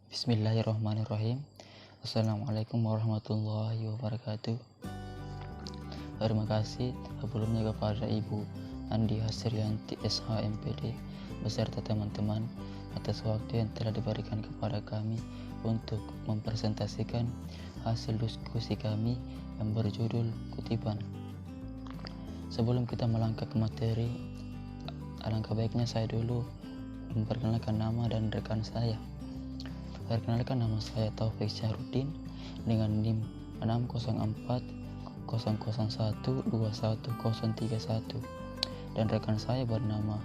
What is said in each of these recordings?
Bismillahirrahmanirrahim. Assalamualaikum warahmatullahi wabarakatuh. Terima kasih sebelumnya kepada Ibu Andi Hasrianti SHMPD beserta teman-teman atas waktu yang telah diberikan kepada kami untuk mempresentasikan hasil diskusi kami yang berjudul kutipan. Sebelum kita melangkah ke materi, alangkah baiknya saya dulu memperkenalkan nama dan rekan saya. Perkenalkan, nama saya Taufik Syahruddin dengan NIM 60400121031 dan rekan saya bernama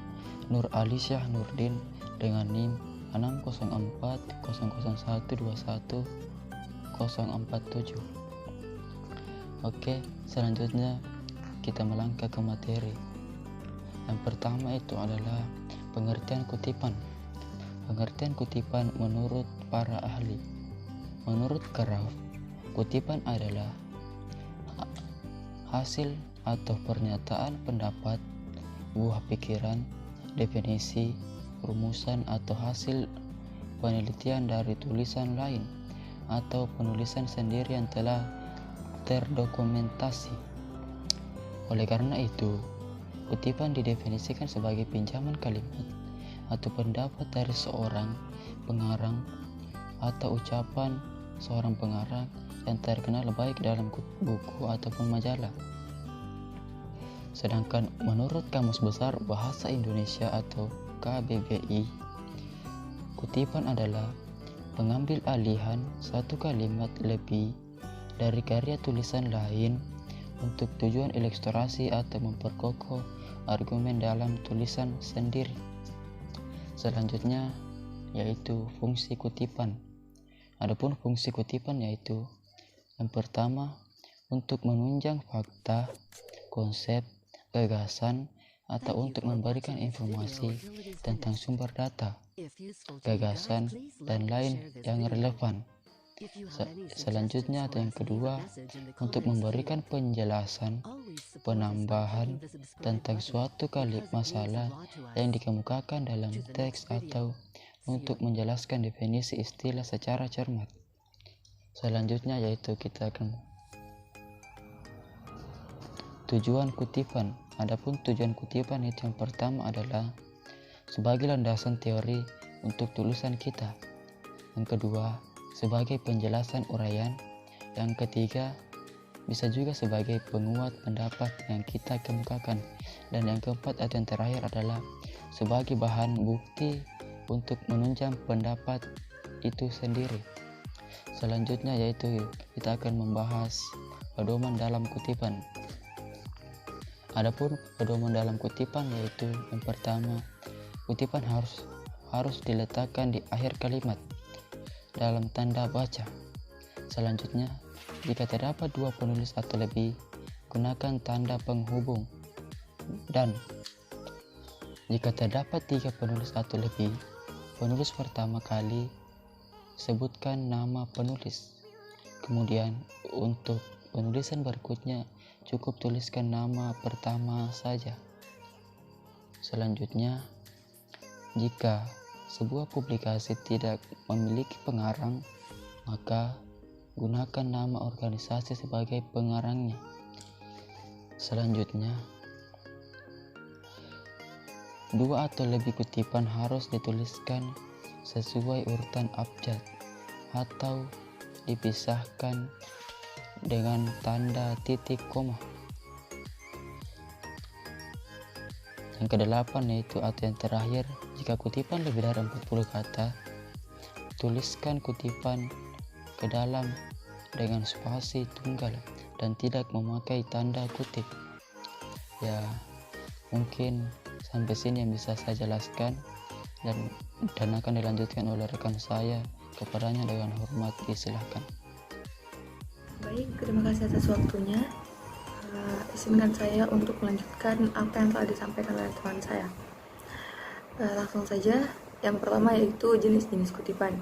Nur Alisyah Nurdin dengan NIM 60400121047. Oke, selanjutnya kita melangkah ke materi. Yang pertama itu adalah pengertian kutipan. Pengertian kutipan menurut para ahli. Menurut Kraft, kutipan adalah hasil atau pernyataan pendapat, buah pikiran, definisi, rumusan atau hasil penelitian dari tulisan lain atau penulisan sendiri yang telah terdokumentasi. Oleh karena itu, kutipan didefinisikan sebagai pinjaman kalimat atau pendapat dari seorang pengarang atau ucapan seorang pengarang yang terkenal baik dalam buku ataupun majalah. Sedangkan menurut Kamus Besar Bahasa Indonesia atau KBBI, kutipan adalah pengambil alihan satu kalimat lebih dari karya tulisan lain untuk tujuan ilustrasi atau memperkokoh argumen dalam tulisan sendiri. Selanjutnya yaitu fungsi kutipan. Adapun fungsi kutipan yaitu yang pertama, untuk menunjang fakta, konsep, gagasan, atau untuk memberikan informasi tentang sumber data, gagasan, dan lain yang relevan. Selanjutnya atau yang kedua, untuk memberikan penjelasan, penambahan tentang suatu masalah yang dikemukakan dalam teks atau untuk menjelaskan definisi istilah secara cermat. Selanjutnya yaitu kita akan tujuan kutipan. Adapun tujuan kutipan itu yang pertama adalah sebagai landasan teori untuk tulisan kita. Yang kedua, sebagai penjelasan uraian. Yang ketiga, bisa juga sebagai penguat pendapat yang kita kemukakan. Dan yang keempat atau yang terakhir adalah sebagai bahan bukti untuk menunjang pendapat itu sendiri. Selanjutnya yaitu kita akan membahas pedoman dalam kutipan. Adapun pedoman dalam kutipan yaitu yang pertama, kutipan harus diletakkan di akhir kalimat dalam tanda baca. Selanjutnya, jika terdapat dua penulis atau lebih, gunakan tanda penghubung. Dan jika terdapat tiga penulis atau lebih, penulis pertama kali sebutkan nama penulis. Kemudian untuk penulisan berikutnya cukup tuliskan nama pertama saja. Selanjutnya, jika sebuah publikasi tidak memiliki pengarang, maka gunakan nama organisasi sebagai pengarangnya. Selanjutnya, dua atau lebih kutipan harus dituliskan sesuai urutan abjad atau dipisahkan dengan tanda titik koma. Yang kedelapan yaitu atau yang terakhir, jika kutipan lebih dari 40 kata, tuliskan kutipan ke dalam dengan spasi tunggal dan tidak memakai tanda kutip. Ya, mungkin sampai sini yang bisa saya jelaskan dan akan dilanjutkan oleh rekan saya. Kepadanya dengan hormat disilahkan. Baik, terima kasih atas waktunya. Izinkan saya untuk melanjutkan apa yang telah disampaikan oleh teman saya. Langsung saja, yang pertama yaitu jenis-jenis kutipan.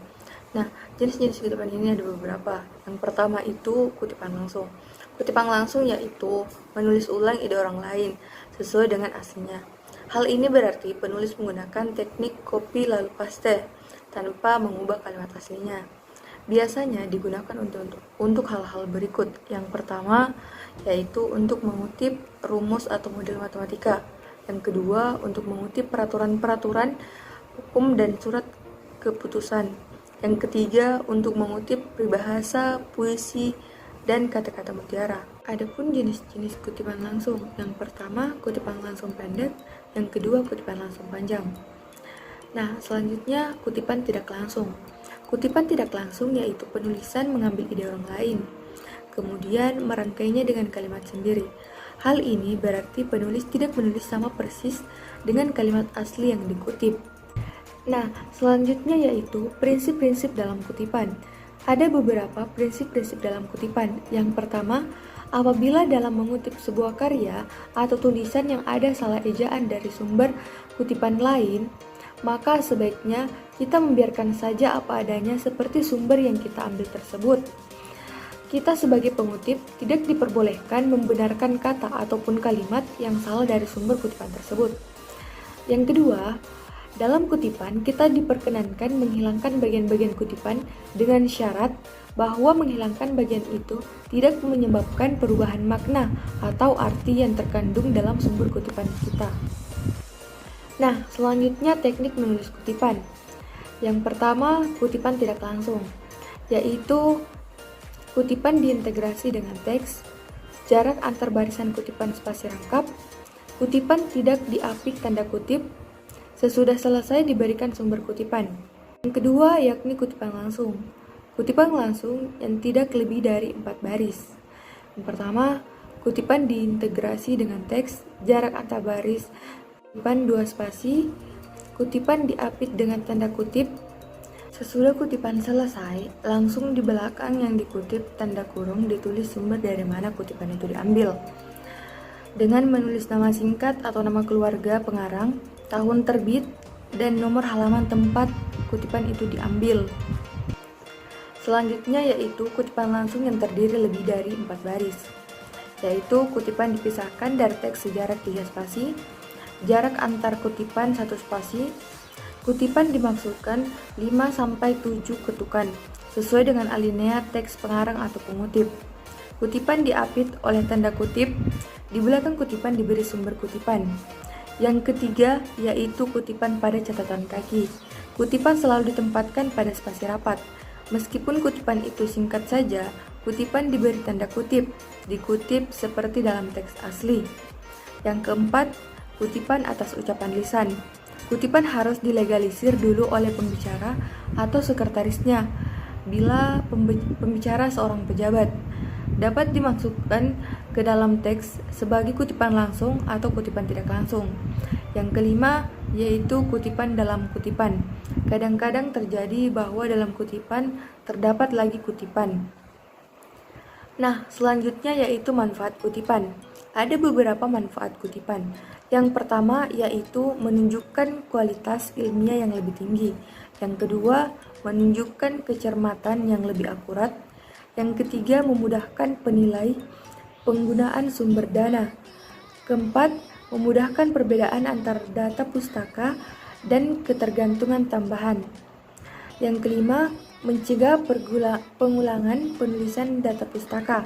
Nah, jenis-jenis kutipan ini ada beberapa. Yang pertama itu kutipan langsung. Kutipan langsung yaitu menulis ulang ide orang lain sesuai dengan aslinya. Hal ini berarti penulis menggunakan teknik copy lalu paste tanpa mengubah kalimat aslinya. Biasanya digunakan untuk hal-hal berikut. Yang pertama yaitu untuk mengutip rumus atau model matematika. Yang kedua untuk mengutip peraturan-peraturan hukum dan surat keputusan. Yang ketiga untuk mengutip peribahasa, puisi, dan kata-kata mutiara. Adapun jenis-jenis kutipan langsung, yang pertama kutipan langsung pendek, yang kedua kutipan langsung panjang. Nah, selanjutnya kutipan tidak langsung. Kutipan tidak langsung yaitu penulisan mengambil ide orang lain, kemudian merangkainya dengan kalimat sendiri. Hal ini berarti penulis tidak menulis sama persis dengan kalimat asli yang dikutip. Nah, selanjutnya yaitu prinsip-prinsip dalam kutipan. Ada beberapa prinsip-prinsip dalam kutipan. Yang pertama, apabila dalam mengutip sebuah karya atau tulisan yang ada salah ejaan dari sumber kutipan lain, maka sebaiknya kita membiarkan saja apa adanya seperti sumber yang kita ambil tersebut. Kita sebagai pengutip tidak diperbolehkan membenarkan kata ataupun kalimat yang salah dari sumber kutipan tersebut. Yang kedua, dalam kutipan kita diperkenankan menghilangkan bagian-bagian kutipan dengan syarat bahwa menghilangkan bagian itu tidak menyebabkan perubahan makna atau arti yang terkandung dalam sumber kutipan kita. Nah, selanjutnya teknik menulis kutipan. Yang pertama, kutipan tidak langsung, yaitu kutipan diintegrasi dengan teks, jarak antar barisan kutipan spasi rangkap, kutipan tidak diapit tanda kutip, sesudah selesai diberikan sumber kutipan. Yang kedua yakni kutipan langsung. Kutipan langsung yang tidak lebih dari 4 baris. Yang pertama, kutipan diintegrasi dengan teks, jarak antar baris, kutipan 2 spasi, kutipan diapit dengan tanda kutip. Sesudah kutipan selesai, langsung di belakang yang dikutip tanda kurung ditulis sumber dari mana kutipan itu diambil. Dengan menulis nama singkat atau nama keluarga pengarang, tahun terbit, dan nomor halaman tempat kutipan itu diambil. Selanjutnya yaitu kutipan langsung yang terdiri lebih dari 4 baris, yaitu kutipan dipisahkan dari teks sejarak 3 spasi, jarak antar kutipan 1 spasi, kutipan dimaksudkan 5-7 ketukan, sesuai dengan alinea teks pengarang atau pengutip. Kutipan diapit oleh tanda kutip, di belakang kutipan diberi sumber kutipan. Yang ketiga yaitu kutipan pada catatan kaki. Kutipan selalu ditempatkan pada spasi rapat. Meskipun kutipan itu singkat saja, kutipan diberi tanda kutip, dikutip seperti dalam teks asli. Yang keempat, kutipan atas ucapan lisan. Kutipan harus dilegalisir dulu oleh pembicara atau sekretarisnya bila pembicara seorang pejabat. Dapat dimasukkan ke dalam teks sebagai kutipan langsung atau kutipan tidak langsung. Yang kelima yaitu kutipan dalam kutipan. Kadang-kadang terjadi bahwa dalam kutipan terdapat lagi kutipan. Nah, selanjutnya yaitu manfaat kutipan. Ada beberapa manfaat kutipan. Yang pertama yaitu menunjukkan kualitas ilmiah yang lebih tinggi. Yang kedua, menunjukkan kecermatan yang lebih akurat. Yang ketiga, memudahkan penilai penggunaan sumber dana. Keempat, memudahkan perbedaan antar data pustaka dan ketergantungan tambahan. Yang kelima, mencegah pengulangan penulisan data pustaka.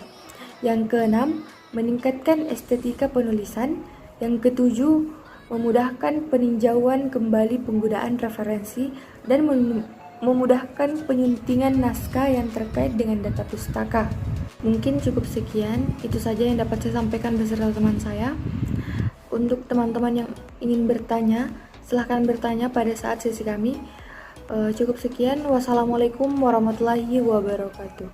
Yang keenam, meningkatkan estetika penulisan. Yang ketujuh, memudahkan peninjauan kembali penggunaan referensi dan memudahkan penyuntingan naskah yang terkait dengan data pustaka. Mungkin cukup sekian, itu saja yang dapat saya sampaikan beserta teman saya. Untuk teman-teman yang ingin bertanya, silahkan bertanya pada saat sesi kami. Cukup sekian, wassalamualaikum warahmatullahi wabarakatuh.